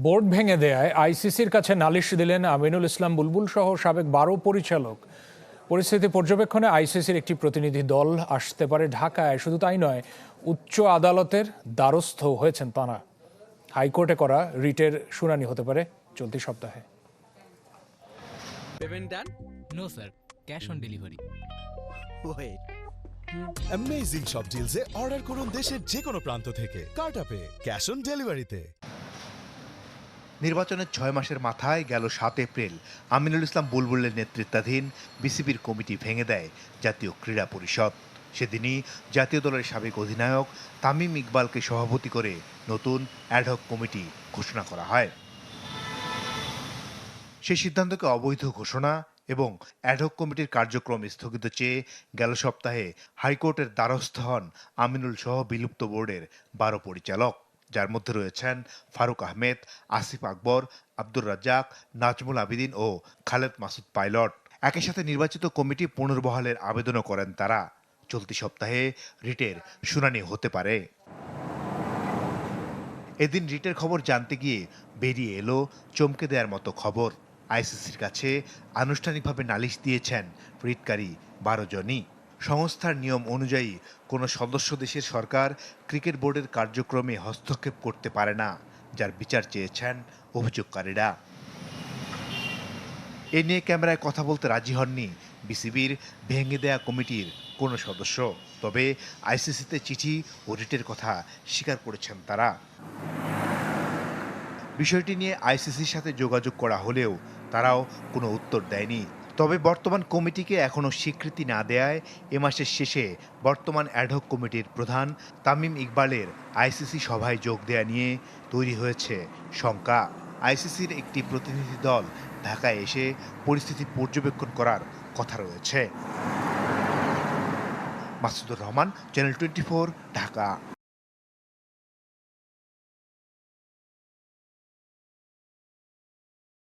Board ভেঙে দেয়ায় আইসিসির কাছে নালিশ দিলেন আমিনুল ইসলাম বুলবুল সহ সাবেক 12 পরিচালক। পরিস্থিতি পর্যবেক্ষণে আইসিসির একটি প্রতিনিধি দল আসতে পারে ঢাকায়। শুধু তাই নয়, উচ্চ আদালতের দ্বারস্থ হয়েছেন তাঁরা। হাইকোর্টে করা রিটের শুনানি হতে পারে চলতি সপ্তাহে। Payment done? No sir, cash on delivery. Wait. Amazing সব ডিলসে অর্ডার করুন দেশের যে কোনো প্রান্ত থেকে কার্টাপে ক্যাশ অন ডেলিভারিতে। নির্বাচনের 6 মাসের মাথায় গেল 7 এপ্রিল আমিনুল ইসলাম বুলবুলের নেতৃত্বাধীন বিসিবির কমিটি ভেঙে দেয় জাতীয় ক্রীড়া পরিষদ। সেদিনই জাতীয় দলের সাবেক অধিনায়ক তামিম ইকবালকে সভাপতি করে নতুন অ্যাডহক কমিটি ঘোষণা করা হয়। সেই সিদ্ধান্তকে অবৈধ ঘোষণা এবং অ্যাডহক কমিটির কার্যক্রম স্থগিত চেয়ে গেল সপ্তাহে হাইকোর্টের দ্বারস্থ হন আমিনুল সহ বিলুপ্ত বোর্ডের 12 পরিচালক, যার মধ্যে রয়েছেন ফারুক আহমেদ, আসিফ আকবর, আব্দুর রাজ্জাক, নাজমুল আবিদিন ও খালেদ মাসুদ পাইলট। একই সাথে নির্বাচিত কমিটি পুনর্বহালের আবেদনও করেন তারা। চলতি সপ্তাহে রিটের শুনানি হতে পারে। এদিন রিটের খবর জানতে গিয়ে বেরিয়ে এলো চমকে দেওয়ার মতো খবর। আইসিসির কাছে আনুষ্ঠানিকভাবে নালিশ দিয়েছেন রিটকারী 12 জনই। সংস্থার নিয়ম অনুযায়ী কোনো সদস্য দেশের সরকার ক্রিকেট বোর্ডের কার্যক্রমে হস্তক্ষেপ করতে পারে না, যার বিচার চেয়েছেন অভিযোগকারীরা। এ নিয়ে ক্যামেরায় কথা বলতে রাজি হননি বিসিবির ভেঙে দেয়া কমিটির কোনো সদস্য। তবে আইসিসিতে চিঠি ও রিটের কথা স্বীকার করেছেন তারা। বিষয়টি নিয়ে আইসিসির সাথে যোগাযোগ করা হলেও তারাও কোনো উত্তর দেয়নি। তবে বর্তমান কমিটিকে এখনও স্বীকৃতি না দেয়ায় এ মাসের শেষে বর্তমান অ্যাডহক কমিটির প্রধান তামিম ইকবালের আইসিসি সভায় যোগ দেয়া নিয়ে তৈরি হয়েছে শঙ্কা। আইসিসির একটি প্রতিনিধি দল ঢাকায় এসে পরিস্থিতি পর্যবেক্ষণ করার কথা রয়েছে। মাসুদুর রহমান, চ্যানেল 24, ঢাকা।